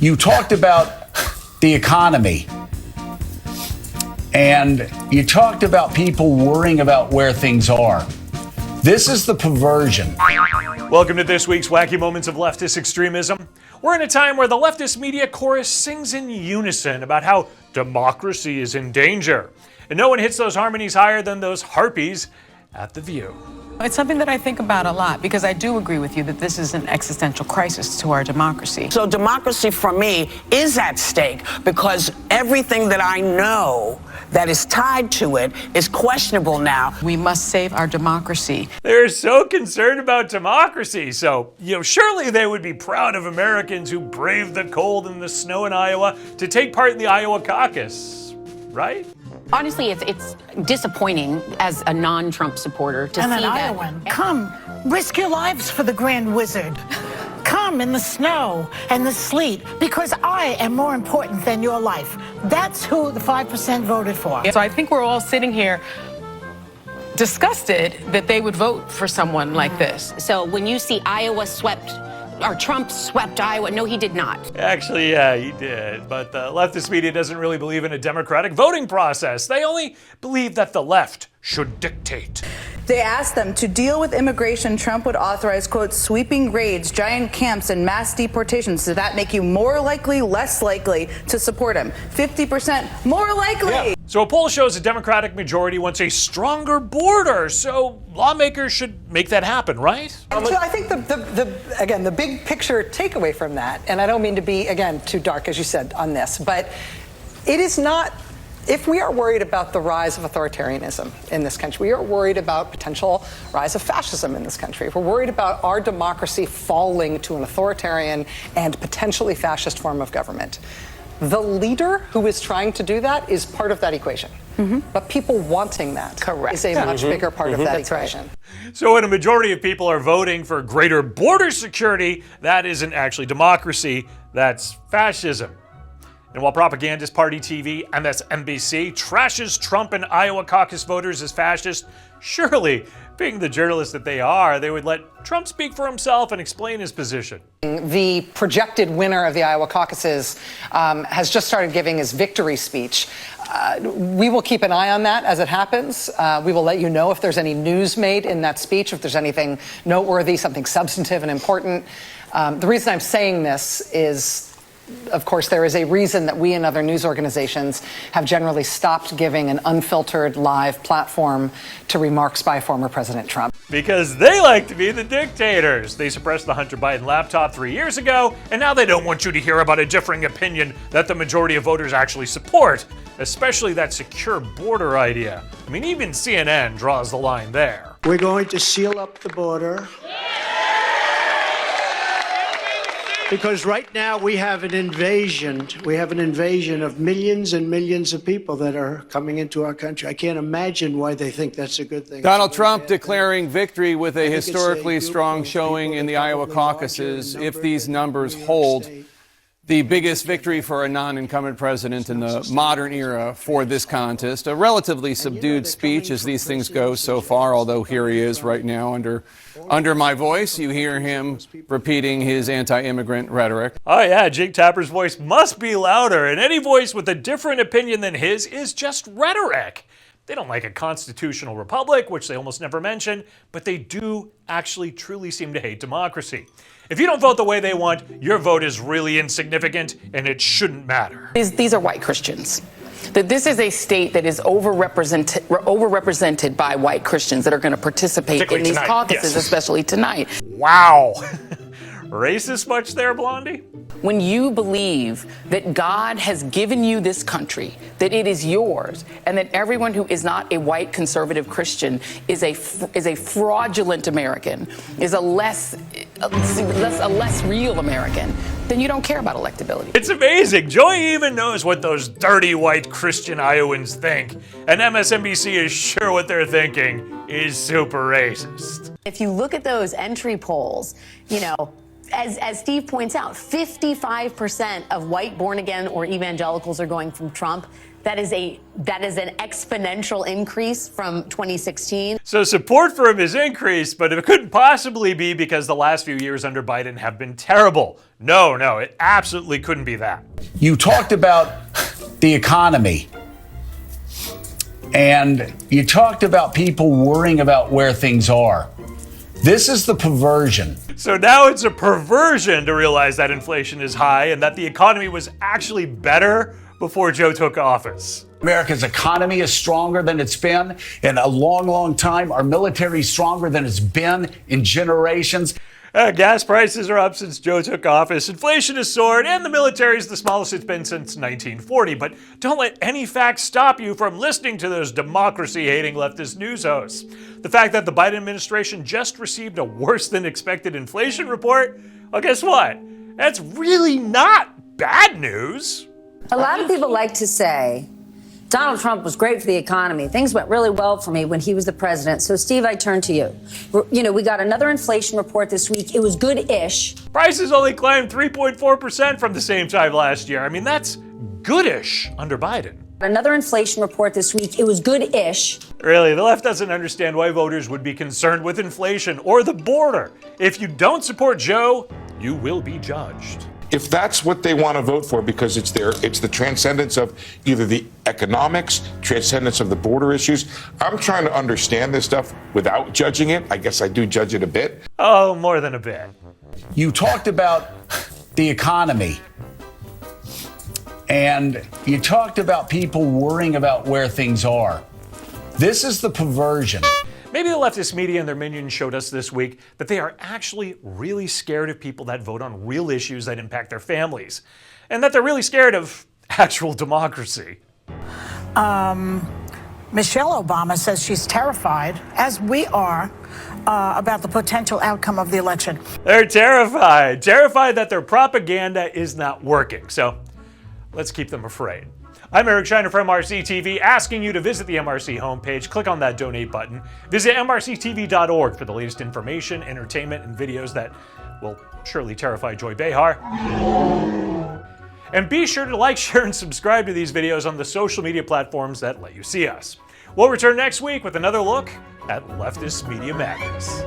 You talked about the economy, and you talked about people worrying about where things are. This is the perversion. Welcome to this week's Wacky Moments of Leftist Extremism. We're in a time where the leftist media chorus sings in unison about how democracy is in danger. And no one hits those harmonies higher than those harpies at The View. It's something that I think about a lot because I do agree with you that this is an existential crisis to our democracy. So democracy for me is at stake because everything that I know that is tied to it is questionable now. We must save our democracy. They're so concerned about democracy. So, surely they would be proud of Americans who braved the cold and the snow in Iowa to take part in the Iowa Caucus, right? Honestly, it's disappointing as a non-Trump supporter to see an that. Iowan. Come, risk your lives for the Grand Wizard. Come in the snow and the sleet, because I am more important than your life. That's who the 5% voted for. So I think we're all sitting here disgusted that they would vote for someone like this. So when you see Iowa swept, or Trump swept Iowa, no, he did not. Actually, yeah, he did. But the leftist media doesn't really believe in a democratic voting process. They only believe that the left should dictate. They asked them to deal with immigration. Trump would authorize, quote, sweeping raids, giant camps, and mass deportations. Does that make you more likely, less likely to support him? 50% more likely. Yeah. So a poll shows a Democratic majority wants a stronger border. So lawmakers should make that happen, right? So I think the big picture takeaway from that, and I don't mean to be, again, too dark, as you said, on this, but it is not. If we are worried about the rise of authoritarianism in this country, we are worried about potential rise of fascism in this country. If we're worried about our democracy falling to an authoritarian and potentially fascist form of government, the leader who is trying to do that is part of that equation. Mm-hmm. But people wanting that is a much bigger part of that equation. Right. So when a majority of people are voting for greater border security, that isn't actually democracy, that's fascism. And while propagandist Party TV, MSNBC, trashes Trump and Iowa caucus voters as fascist, surely, being the journalists that they are, they would let Trump speak for himself and explain his position. The projected winner of the Iowa caucuses has just started giving his victory speech. We will keep an eye on that as it happens. We will let you know if there's any news made in that speech, if there's anything noteworthy, something substantive and important. The reason I'm saying this is, of course, there is a reason that we and other news organizations have generally stopped giving an unfiltered live platform to remarks by former President Trump. Because they like to be the dictators. They suppressed the Hunter Biden laptop 3 years ago, and now they don't want you to hear about a differing opinion that the majority of voters actually support, especially that secure border idea. I mean, even CNN draws the line there. We're going to seal up the border. Because right now we have an invasion. We have an invasion of millions and millions of people that are coming into our country. I can't imagine why they think that's a good thing. Donald Trump declaring victory with a historically strong showing in the Iowa caucuses. If these numbers hold, the biggest victory for a non-incumbent president in the modern era for this contest. A relatively subdued speech as these things go so far, although here he is right now under my voice. You hear him repeating his anti-immigrant rhetoric. Oh yeah, Jake Tapper's voice must be louder, and any voice with a different opinion than his is just rhetoric. They don't like a constitutional republic, which they almost never mention, but they do actually truly seem to hate democracy. If you don't vote the way they want, your vote is really insignificant and it shouldn't matter. These are white Christians. That this is a state that is overrepresented by white Christians that are going to participate in these caucuses, especially tonight. Wow. Racist much there, Blondie? When you believe that God has given you this country, that it is yours, and that everyone who is not a white conservative Christian is a fraudulent American, is a less real American, then you don't care about electability. It's amazing. Joy even knows what those dirty white Christian Iowans think. And MSNBC is sure what they're thinking is super racist. If you look at those entry polls, as Steve points out, 55% of white born-again or evangelicals are going from Trump. That is an exponential increase from 2016. So support for him is increased, but it couldn't possibly be because the last few years under Biden have been terrible. No, it absolutely couldn't be that. You talked about the economy, and you talked about people worrying about where things are. This is the perversion. So now it's a perversion to realize that inflation is high and that the economy was actually better before Joe took office. America's economy is stronger than it's been in a long, long time. Our military is stronger than it's been in generations. Gas prices are up since Joe took office. Inflation has soared, and the military is the smallest it's been since 1940. But don't let any facts stop you from listening to those democracy-hating leftist news hosts. The fact that the Biden administration just received a worse-than-expected inflation report, well, guess what? That's really not bad news. A lot of people like to say Donald Trump was great for the economy. Things went really well for me when he was the president. So, Steve, I turn to you. We got another inflation report this week. It was good-ish. Prices only climbed 3.4% from the same time last year. I mean, that's goodish under Biden. Another inflation report this week. It was good-ish. Really, the left doesn't understand why voters would be concerned with inflation or the border. If you don't support Joe, you will be judged. If that's what they want to vote for because it's the transcendence of either the economics, transcendence of the border issues. I'm trying to understand this stuff without judging it. I guess I do judge it a bit. Oh, more than a bit. You talked about the economy, and you talked about people worrying about where things are. This is the perversion. Maybe the leftist media and their minions showed us this week that they are actually really scared of people that vote on real issues that impact their families, and that they're really scared of actual democracy. Michelle Obama says she's terrified, as we are, about the potential outcome of the election. They're terrified that their propaganda is not working. So let's keep them afraid. I'm Eric Shiner from MRC-TV, asking you to visit the MRC homepage, click on that donate button, visit MRCTV.org for the latest information, entertainment, and videos that will surely terrify Joy Behar. And be sure to like, share, and subscribe to these videos on the social media platforms that let you see us. We'll return next week with another look at leftist media madness.